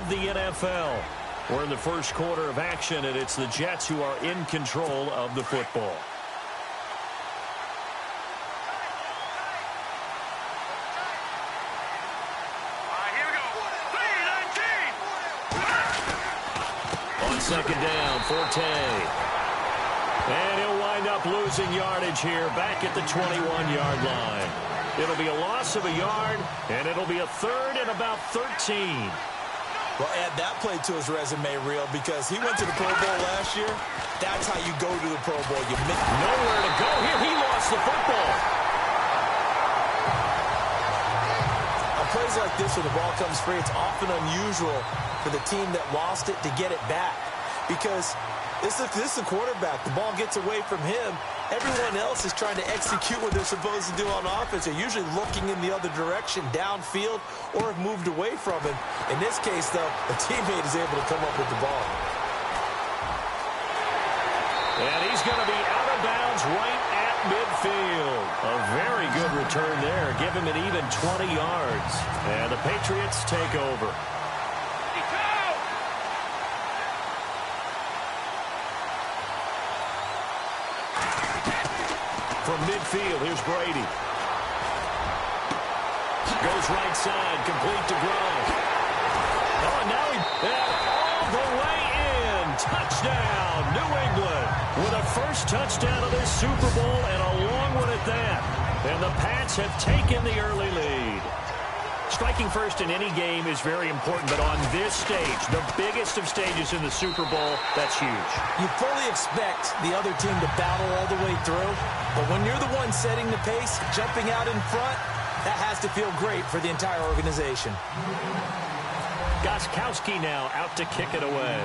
The NFL. We're in the first quarter of action, and it's the Jets who are in control of the football. On second down, Forte. And he'll wind up losing yardage here back at the 21-yard line. It'll be a loss of a yard, and it'll be a third and about 13. Well, add that play to his resume reel because he went to the Pro Bowl last year. That's how you go to the Pro Bowl. You miss nowhere to go here. He lost the football. On plays like this where the ball comes free, it's often unusual for the team that lost it to get it back because this is the quarterback. The ball gets away from him. Everyone else is trying to execute what they're supposed to do on offense. They're usually looking in the other direction, downfield, or have moved away from him. In this case, though, a teammate is able to come up with the ball. And he's going to be out of bounds right at midfield. A very good return there. Give him an even 20 yards. And the Patriots take over. From midfield, here's Brady. Goes right side, complete to Gronk. Oh, now all the way in. Touchdown, New England. With a first touchdown of this Super Bowl and a long one at that. And the Pats have taken the early lead. Striking first in any game is very important, but on this stage, the biggest of stages in the Super Bowl, that's huge. You fully expect the other team to battle all the way through, but when you're the one setting the pace, jumping out in front, that has to feel great for the entire organization. Gostkowski now out to kick it away.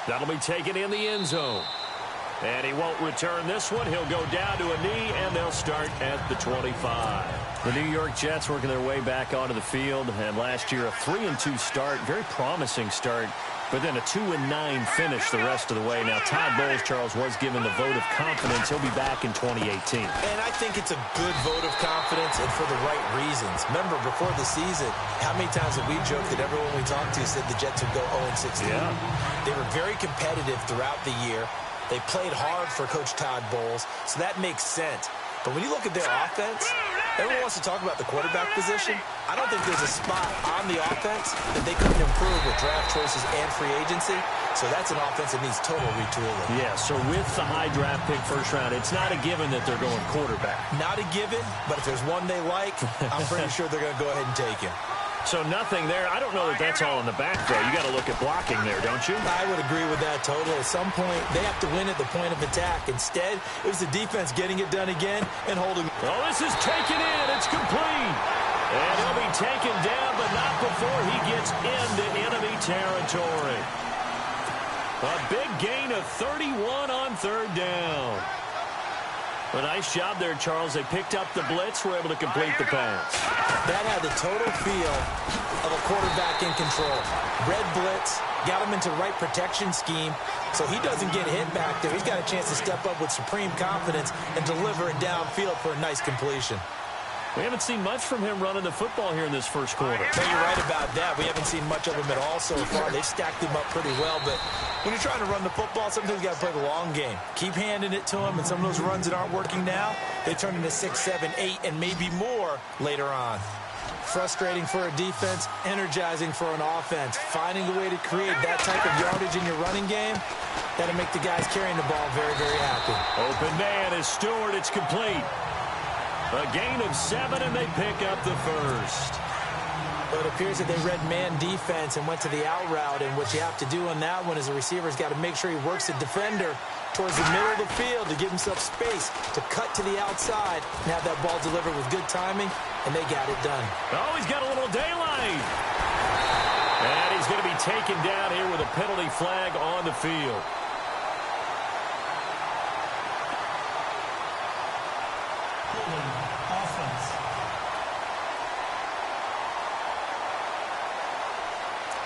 That'll be taken in the end zone. And he won't return this one. He'll go down to a knee, and they'll start at the 25. The New York Jets working their way back onto the field. And last year, a 3-2 start, very promising start, but then a 2-9 finish the rest of the way. Now, Todd Bowles, Charles, was given the vote of confidence. He'll be back in 2018. And I think it's a good vote of confidence and for the right reasons. Remember, before the season, how many times have we joked that everyone we talked to said the Jets would go 0-16? Yeah. They were very competitive throughout the year. They played hard for Coach Todd Bowles, so that makes sense. But when you look at their offense, everyone wants to talk about the quarterback position. I don't think there's a spot on the offense that they couldn't improve with draft choices and free agency. So that's an offense that needs total retooling. Yeah, so with the high draft pick first round, it's not a given that they're going quarterback. Not a given, but if there's one they like, I'm pretty sure they're going to go ahead and take him. So nothing there. I don't know that that's all in the back, though. You got to look at blocking there, don't you? I would agree with that totally. At some point, they have to win at the point of attack. Instead, it was the defense getting it done again and holding. Oh, this is taken in. It's complete. And he'll be taken down, but not before he gets into enemy territory. A big gain of 31 on third down. A nice job there, Charles. They picked up the blitz, were able to complete the pass. That had the total feel of a quarterback in control. Red blitz, got him into the right protection scheme, so he doesn't get hit back there. He's got a chance to step up with supreme confidence and deliver it downfield for a nice completion. We haven't seen much from him running the football here in this first quarter. No, you're right about that. We haven't seen much of him at all so far. They've stacked him up pretty well, but when you're trying to run the football, sometimes you got to play the long game. Keep handing it to him, and some of those runs that aren't working now, they turn into 6, 7, 8, and maybe more later on. Frustrating for a defense, energizing for an offense. Finding a way to create that type of yardage in your running game, that'll make the guys carrying the ball very, very happy. Open man is Stewart. It's complete. A gain of 7, and they pick up the first. Well, it appears that they read man defense and went to the out route, and what you have to do on that one is the receiver's got to make sure he works the defender towards the middle of the field to give himself space to cut to the outside and have that ball delivered with good timing, and they got it done. Oh, he's got a little daylight. And he's going to be taken down here with a penalty flag on the field.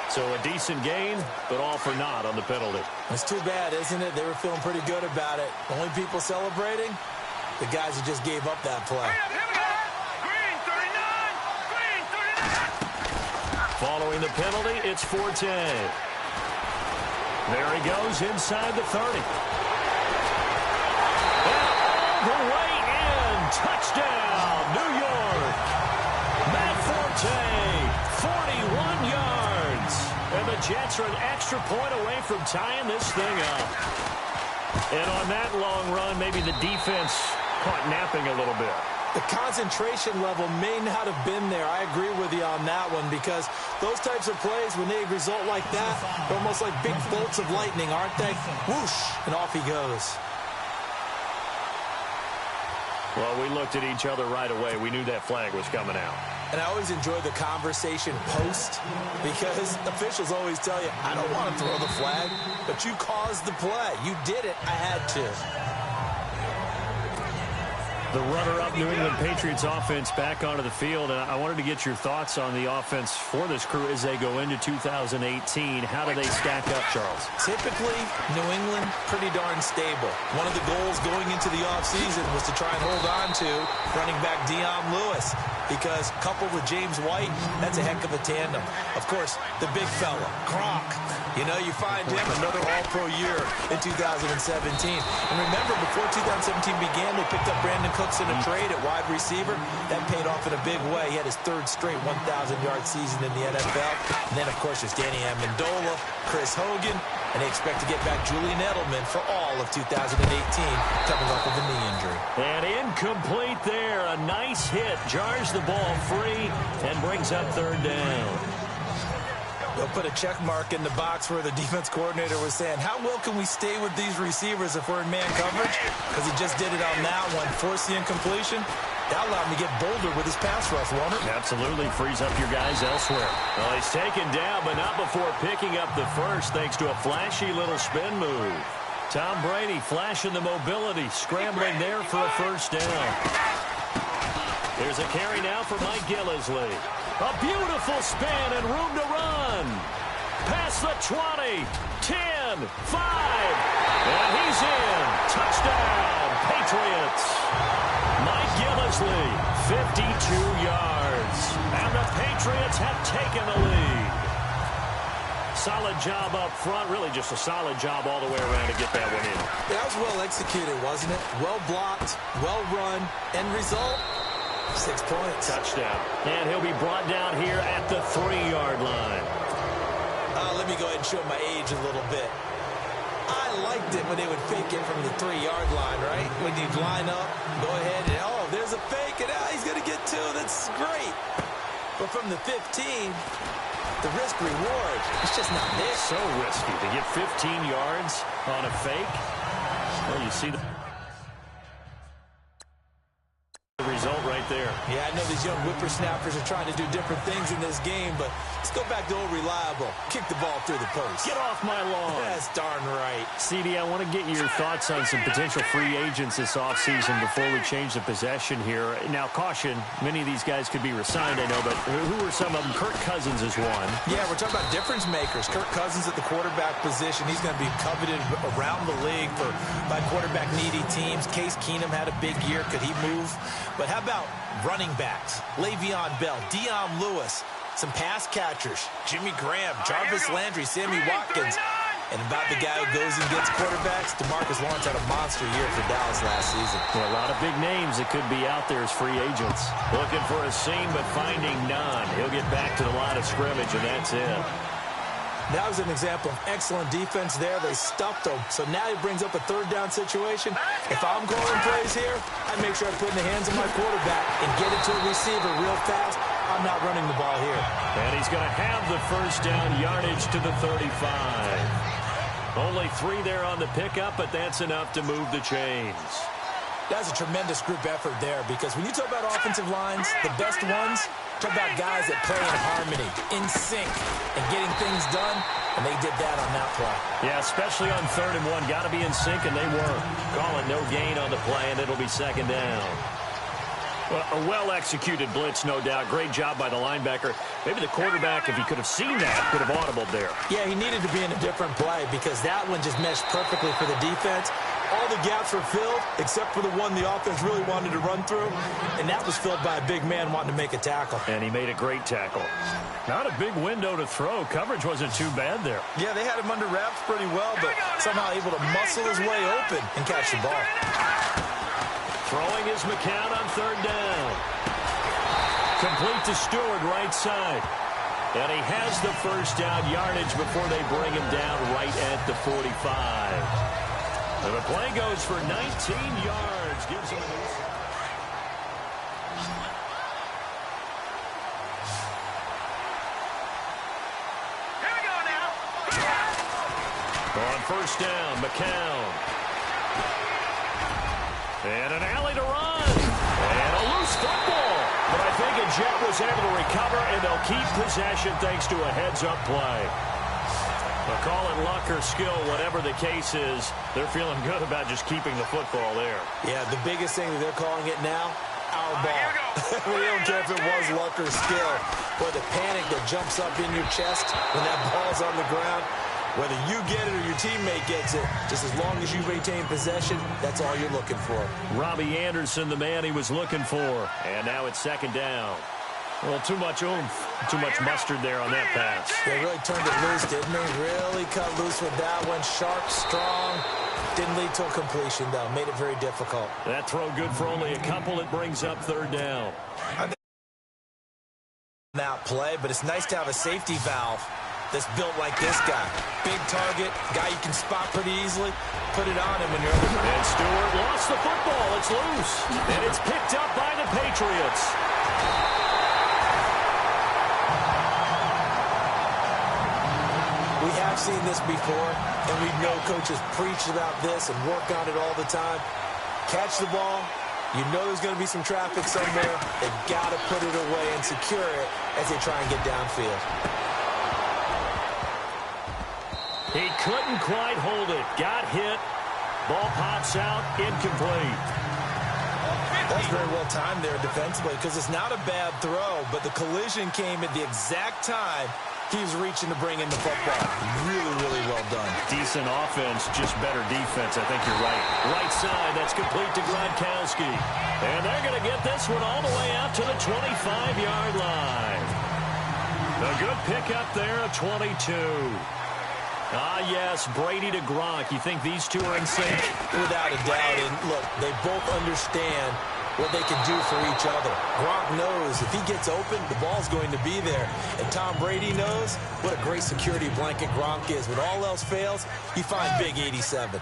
So a decent gain, but all for naught on the penalty. It's too bad, isn't it? They were feeling pretty good about it. Only people celebrating, the guys who just gave up that play. Green, 39, green, Following the penalty, it's Forte. There he goes inside the 30. And all the way in. Touchdown, New York. Matt Forte, 41 yards. And the Jets are an extra point away from tying this thing up. And on that long run, maybe the defense caught napping a little bit. The concentration level may not have been there. I agree with you on that one, because those types of plays, when they result like that, they're almost like big bolts of lightning, aren't they? Whoosh, and off he goes. Well, we looked at each other right away. We knew that flag was coming out. And I always enjoy the conversation post, because officials always tell you, I don't want to throw the flag, but you caused the play. You did it. I had to. The runner-up New England Patriots offense back onto the field, and I wanted to get your thoughts on the offense for this crew as they go into 2018. How do they stack up, Charles? Typically, New England, pretty darn stable. One of the goals going into the offseason was to try and hold on to running back Dion Lewis, because coupled with James White, that's a heck of a tandem. Of course, the big fella, Gronk. You know, you find him another All-Pro year in 2017. And remember, before 2017 began, they picked up Brandon Cooks in a trade at wide receiver. That paid off in a big way. He had his third straight 1,000-yard season in the NFL. And then, of course, there's Danny Amendola, Chris Hogan, and they expect to get back Julian Edelman for all of 2018, coming off of a knee injury. And incomplete there. A nice hit. Jars the ball free and brings up third down. They'll put a check mark in the box where the defense coordinator was saying, how well can we stay with these receivers if we're in man coverage? Because he just did it on that one, forced the incompletion. That allowed him to get bolder with his pass rush, won't it? Absolutely. Frees up your guys elsewhere. Well, he's taken down, but not before picking up the first, thanks to a flashy little spin move. Tom Brady flashing the mobility, scrambling there for a first down. There's a carry now for Mike Gillislee. A beautiful spin and room to run. Past the 20, 10, 5. And he's in. Touchdown, Patriots. Mike Gillislee, 52 yards. And the Patriots have taken the lead. Solid job up front. Really just a solid job all the way around to get that one in. That was well executed, wasn't it? Well blocked, well run. End result, 6 points. Touchdown. And he'll be brought down here at the 3-yard line. Let me go ahead and show my age a little bit. I liked it when they would fake it from the 3-yard line, right? When you'd line up, go ahead and, oh, there's a fake, and he's going to get 2. That's great. But from the 15, the risk-reward, it's just not there. So risky to get 15 yards on a fake. Well, you see the result right there. Yeah, I know these young whippersnappers are trying to do different things in this game, but let's go back to old reliable. Kick the ball through the post. Get off my lawn. That's darn right. CD, I want to get your thoughts on some potential free agents this offseason before we change the possession here. Now, caution, many of these guys could be re-signed, I know, but who are some of them? Kirk Cousins is one. Yeah, we're talking about difference makers. Kirk Cousins at the quarterback position. He's going to be coveted around the league by quarterback-needy teams. Case Keenum had a big year. Could he move? But how about running backs? Le'Veon Bell, Dion Lewis, some pass catchers, Jimmy Graham, Jarvis Landry, Sammy Watkins. And about the guy who goes and gets quarterbacks, DeMarcus Lawrence had a monster year for Dallas last season. Well, a lot of big names that could be out there as free agents. Looking for a seam, but finding none. He'll get back to the line of scrimmage, and that's it. That was an example of excellent defense there. They stuffed him. So now he brings up a third down situation. If I'm calling plays here, I make sure I put it in the hands of my quarterback and get it to a receiver real fast. I'm not running the ball here. And he's going to have the first down, yardage to the 35. Only 3 there on the pickup, but that's enough to move the chains. That's a tremendous group effort there, because when you talk about offensive lines, the best ones, talk about guys that play in harmony, in sync, and getting things done, and they did that on that play. Yeah, especially on 3rd and 1. Got to be in sync, and they were. Calling no gain on the play, and it'll be 2nd down. Well, a well-executed blitz, no doubt. Great job by the linebacker. Maybe the quarterback, if he could have seen that, could have audibled there. Yeah, he needed to be in a different play, because that one just meshed perfectly for the defense. All the gaps were filled except for the one the offense really wanted to run through, and that was filled by a big man wanting to make a tackle. And he made a great tackle. Not a big window to throw. Coverage wasn't too bad there. Yeah, they had him under wraps pretty well, but somehow able to muscle his way open and catch the ball. Throwing is McCown on third down. Complete to Stewart, right side. And he has the first down yardage before they bring him down right at the 45. And the play goes for 19 yards. Gives him a new... Here we go now. On first down, McCown. And an alley to run. And a loose football. But I think a Jet was able to recover, and they'll keep possession thanks to a heads-up play. They'll call it luck or skill, whatever the case is. They're feeling good about just keeping the football there. Yeah, the biggest thing that they're calling it now, our ball. We don't care if it was luck or skill. Or the panic that jumps up in your chest when that ball's on the ground. Whether you get it or your teammate gets it, just as long as you retain possession, that's all you're looking for. Robbie Anderson, the man he was looking for. And now it's second down. Well, too much oomph, too much mustard there on that pass. They really turned it loose, didn't they? Really cut loose with that one. Sharp, strong. Didn't lead to a completion, though. Made it very difficult. That throw good for only a couple. It brings up third down. That play, but it's nice to have a safety valve that's built like this guy. Big target, guy you can spot pretty easily. Put it on him when you're under. And Stewart lost the football. It's loose. And it's picked up by the Patriots. We have seen this before, and we know coaches preach about this and work on it all the time. Catch the ball. You know there's going to be some traffic somewhere. They've got to put it away and secure it as they try and get downfield. He couldn't quite hold it. Got hit. Ball pops out. Incomplete. That's very well timed there defensively because it's not a bad throw, but the collision came at the exact time he was reaching to bring in the football. Really, really well done. Decent offense, just better defense. I think you're right. Right side, that's complete to Gronkowski. And they're going to get this one all the way out to the 25-yard line. A good pickup there, a 22. Ah, yes, Brady to Gronk. You think these two are in sync? Without a doubt. And look, they both understand what they can do for each other. Gronk knows if he gets open, the ball's going to be there. And Tom Brady knows what a great security blanket Gronk is. When all else fails, you find Big 87.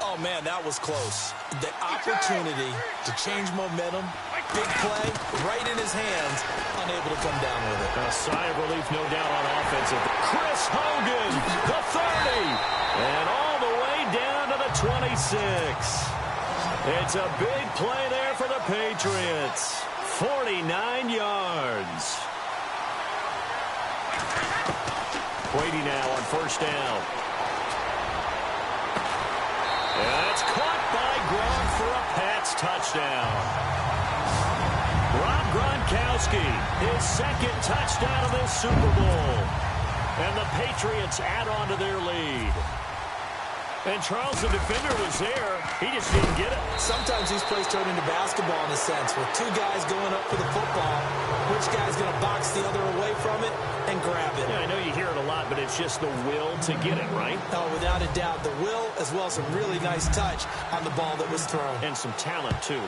Oh, man, that was close. The opportunity to change momentum, big play, right in his hands, unable to come down with it. A sigh of relief, no doubt, on offensive. Chris Hogan, the 30, and all the way down to the 26. It's a big play there for the Patriots. 49 yards. Brady now on first down. And that's caught by Gronk for a Pats touchdown. Rob Gronkowski, his second touchdown of this Super Bowl. And the Patriots add on to their lead. And Charles, the defender, was there. He just didn't get it. Sometimes these plays turn into basketball in a sense, with two guys going up for the football. Which guy's going to box the other away from it and grab it? Yeah, I know you hear it a lot, but it's just the will to get it, right? Oh, without a doubt. The will, as well as some really nice touch on the ball that was thrown. And some talent, too.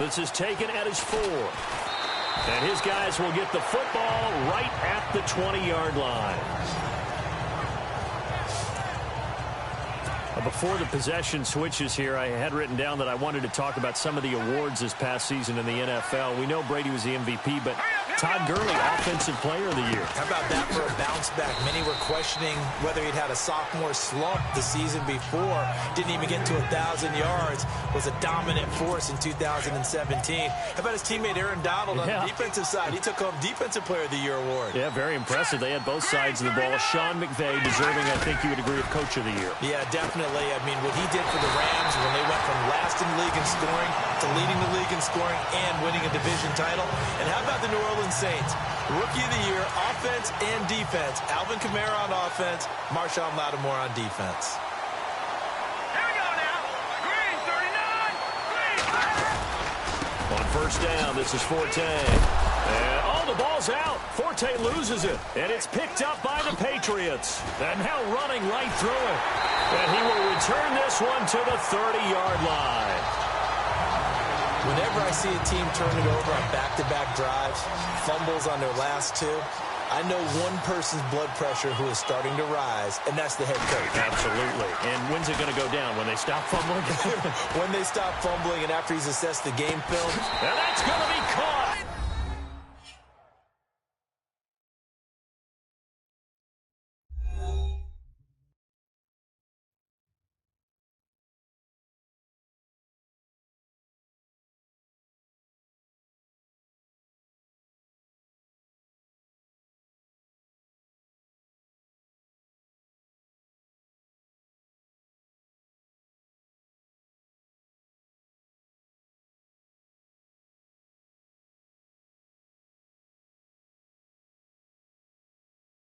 This is taken at his 4. And his guys will get the football right at the 20-yard line. Before the possession switches here, I had written down that I wanted to talk about some of the awards this past season in the NFL. We know Brady was the MVP, but Todd Gurley, Offensive Player of the Year. How about that for a bounce back? Many were questioning whether he'd had a sophomore slump the season before. Didn't even get to 1,000 yards. Was a dominant force in 2017. How about his teammate Aaron Donald on the defensive side? He took home Defensive Player of the Year award. Yeah, very impressive. They had both sides of the ball. Sean McVay deserving, I think you would agree, of Coach of the Year. Yeah, definitely. I mean, what he did for the Rams when they went from last in the league in scoring to leading the league in scoring and winning a division title. And how about the New Orleans Saints. Rookie of the year, offense and defense. Alvin Kamara on offense, Marshawn Lattimore on defense. Here we go now. Green, 39. Green. On first down, this is Forte. And, the ball's out. Forte loses it, and it's picked up by the Patriots. And now running right through it. And he will return this one to the 30-yard line. Whenever I see a team turn it over on back-to-back drives, fumbles on their last two, I know one person's blood pressure who is starting to rise, and that's the head coach. Absolutely. And when's it going to go down? When they stop fumbling? When they stop fumbling and after he's assessed the game film. And that's going to be caught.